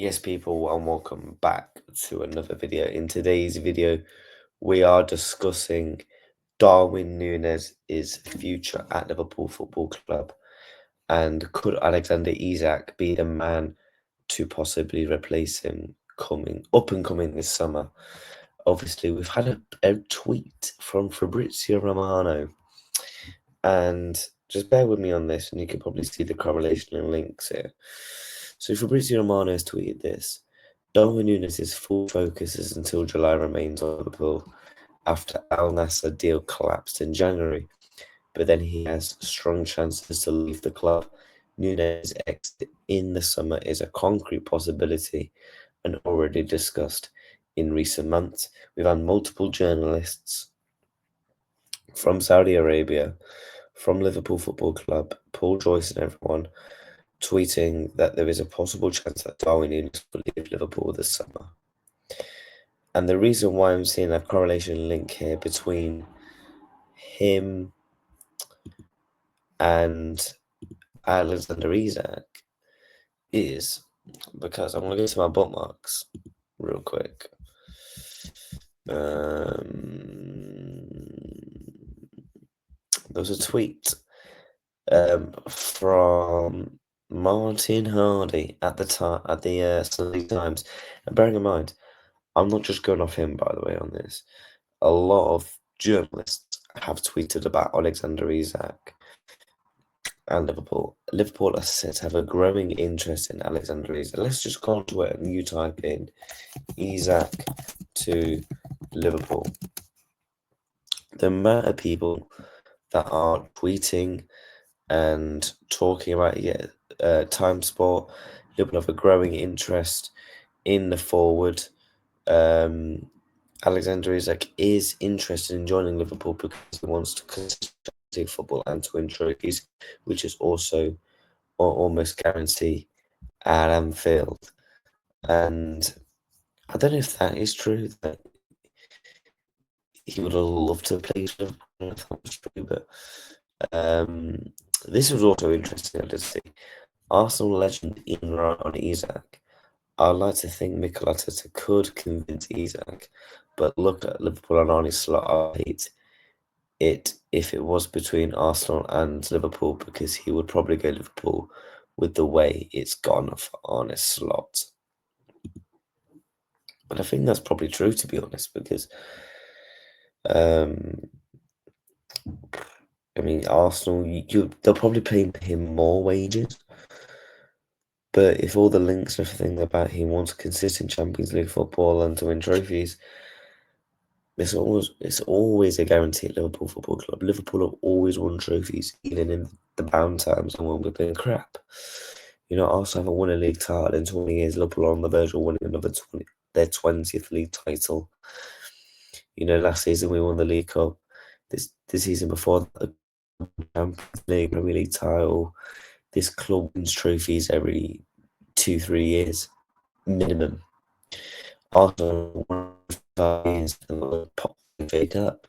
Yes, people, and welcome back to another video. In today's video, we are discussing Darwin Nunez' future at Liverpool Football Club, and could Alexander Isak be the man to possibly replace him coming this summer? Obviously, we've had a tweet from Fabrizio Romano, and just bear with me on this, and you can probably see the correlation and links here. So Fabrizio Romano has tweeted this. Darwin Nunez' full focus is until July remains on Liverpool after Al Nassr deal collapsed in January, but then he has strong chances to leave the club. Nunez' exit in the summer is a concrete possibility and already discussed in recent months. We've had multiple journalists from Saudi Arabia, from Liverpool Football Club, Paul Joyce and everyone tweeting that there is a possible chance that Darwin Nunez will leave Liverpool this summer. And the reason why I'm seeing a correlation link here between him and Alexander Isak is because I'm going to go to my bookmarks real quick. There was a tweet from Martin Hardy at the Sunday Times, and bearing in mind, I'm not just going off him, by the way, on this. A lot of journalists have tweeted about Alexander Isak and Liverpool. Liverpool are said to have a growing interest in Alexander Isak. Let's just go on to it and you type in Isak to Liverpool. The amount of people that are tweeting and talking about Time Sport, Liverpool have a growing interest in the forward. Alexander Isak is interested in joining Liverpool because he wants to continue football and to win trophies, which is also almost guarantee at Anfield. And I don't know if that is true, that he would have loved to play for Liverpool. I don't know if that was true, but this was also interesting to see. Arsenal legend on Isak. I'd like to think Mikel Arteta could convince Isak, but look at Liverpool and Arne Slot. I hate it if it was between Arsenal and Liverpool, because he would probably go Liverpool with the way it's gone for Arne Slot. But I think that's probably true, to be honest, because I mean, Arsenal, they'll probably pay him more wages. But if all the links and everything about him wants consistent Champions League football and to win trophies, it's always a guarantee at Liverpool Football Club. Liverpool have always won trophies, even in the bound times and when we've been crap. You know, Arsenal haven't won a league title in 20 years. Liverpool are on the verge of winning their 20th league title. You know, last season we won the League Cup. This season before, the Champions League, Premier League title. This club wins trophies every 2-3 years minimum. Arsenal won 5 years and FA Cup.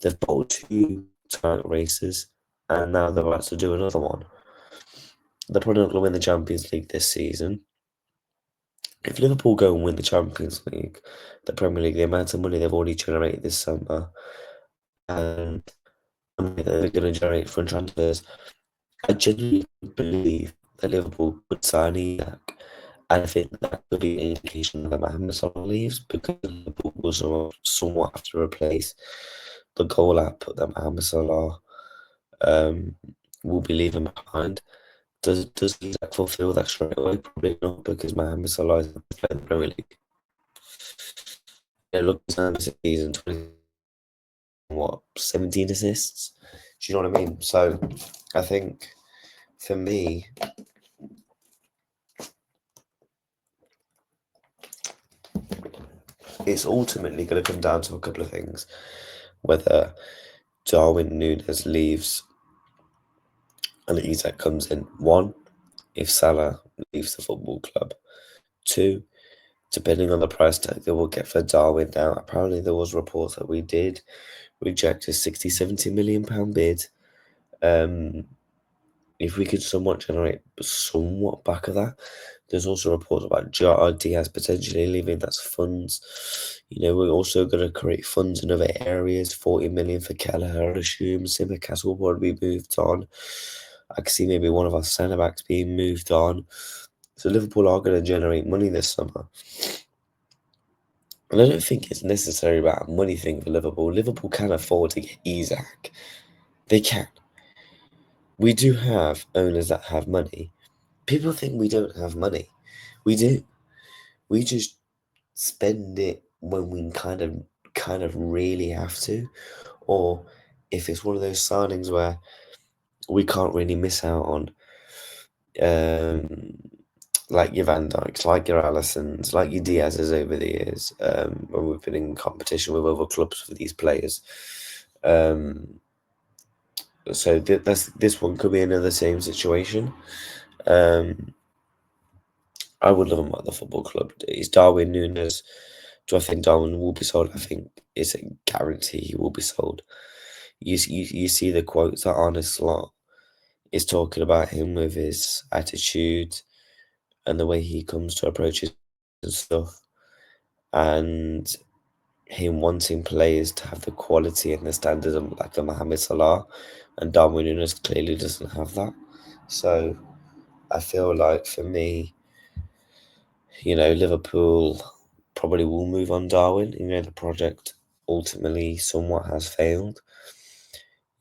They've bought 2 title races, and now they're about to do another one. They're probably not going to win the Champions League this season. If Liverpool go and win the Champions League, the Premier League, the amount of money they've already generated this summer, and the money that they're going to generate from transfers, I genuinely believe that Liverpool could sign Isak. I think that could be an indication that Mohamed Salah leaves, because Liverpool will somewhat have to replace the goal output that Mohamed Salah will be leaving behind. Does Isak fulfill that straight away? Probably not, because Mohamed Salah is playing the Premier League. Yeah, look, season 17 assists. Do you know what I mean? So I think for me, it's ultimately going to come down to a couple of things. Whether Darwin Nunez leaves and Isak comes in. 1, if Salah leaves the football club. 2, depending on the price tag they will get for Darwin. Now, apparently there was reports that we did reject a £60-70 million bid. if we could somewhat generate somewhat back of that. There's also reports about Diaz potentially leaving. That's funds. We're also going to create funds in other areas. 40 million for Kelleher, I assume. Simicast will probably be moved on. I can see maybe one of our centre backs being moved on. So Liverpool are going to generate money this summer. And I don't think it's necessarily about a money thing for Liverpool. Liverpool can afford to get Isak. They can. We do have owners that have money. People think we don't have money. We do. We just spend it when we kind of really have to, or if it's one of those signings where we can't really miss out on, like your Van Dijks, like your Allisons, like your Diaz's over the years, when we've been in competition with other clubs for these players. So this one could be another same situation. I would love him at the football club. Is Darwin Nunez? Do I think Darwin will be sold? I think it's a guarantee he will be sold. You see the quotes that Arne Slot is talking about him with his attitude and the way he comes to approaches and stuff, and him wanting players to have the quality and the standards of like a Mohamed Salah, and Darwin Nunez clearly doesn't have that. So I feel like for me, Liverpool probably will move on Darwin. The project ultimately somewhat has failed.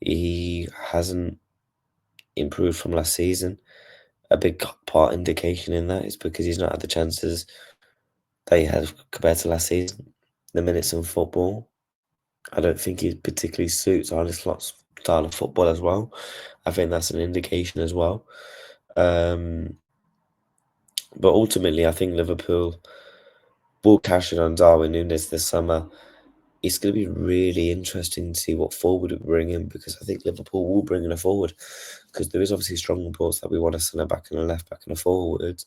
He hasn't improved from last season. A big part indication in that is because he's not had the chances that he had compared to last season. The minutes in football, I don't think he particularly suits Arne Slot's style of football as well. I think that's an indication as well. But ultimately, I think Liverpool will cash in on Darwin Nunez this summer. It's going to be really interesting to see what forward we bring in, because I think Liverpool will bring in a forward, because there is obviously strong reports that we want a centre back and a left back and a forward.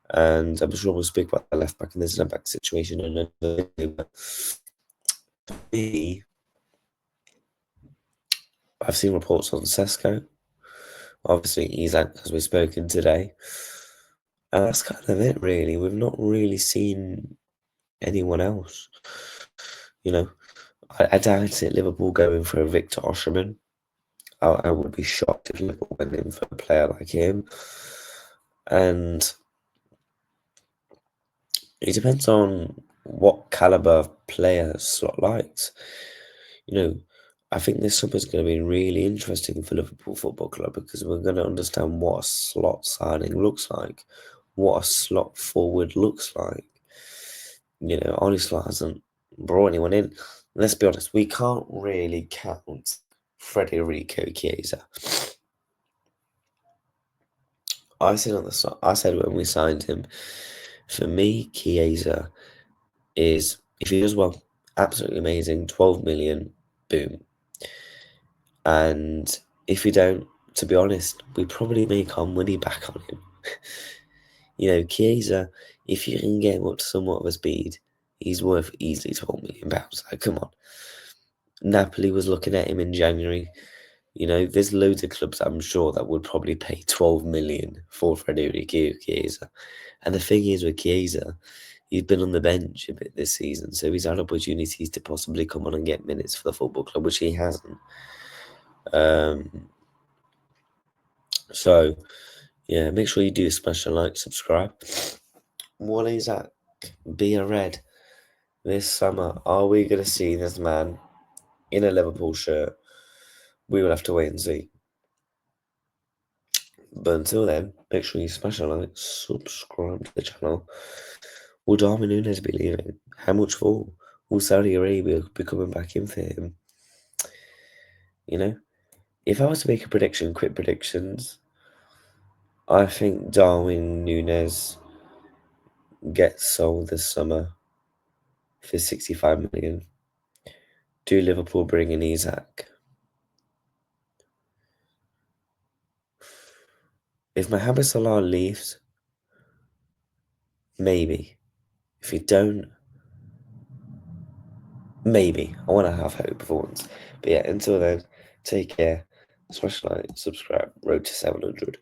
And I'm sure we'll speak about the left back and the centre back situation in another day. But for me, I've seen reports on Sesko. Obviously, Isak, as we've spoken today. And that's kind of it, really. We've not really seen anyone else. I doubt it. Liverpool going for a Victor Osimhen. I would be shocked if Liverpool went in for a player like him. And it depends on what caliber of player Slot likes. I think this summer is going to be really interesting for Liverpool Football Club, because we're going to understand what a slot signing looks like, what a slot forward looks like. Arne Slot hasn't brought anyone in. Let's be honest, we can't really count Federico Chiesa. I said when we signed him, for me, Chiesa is, if he does well, absolutely amazing, 12 million, boom. And if we don't, to be honest, we probably make our money back on him. Chiesa, if you can get him up to somewhat of a speed, he's worth easily £12 million. Like, come on. Napoli was looking at him in January. There's loads of clubs, I'm sure, that would probably pay 12 million for Federico Chiesa. And the thing is with Chiesa, he's been on the bench a bit this season, so he's had opportunities to possibly come on and get minutes for the football club, which he hasn't. So, yeah, make sure you do smash a like, subscribe. What is that? Be a Red this summer. Are we going to see this man in a Liverpool shirt? We will have to wait and see. But until then, make sure you smash a like, subscribe to the channel. Will Darwin Nunez be leaving? How much for? Will Saudi Arabia be coming back in for him? If I was to make a prediction, quick predictions, I think Darwin Nunez gets sold this summer for 65 million. Do Liverpool bring in Isak? If Mohamed Salah leaves, maybe. If he don't, maybe. I want to have hope for once. But yeah, until then, take care. Smash like, subscribe. Road to 700.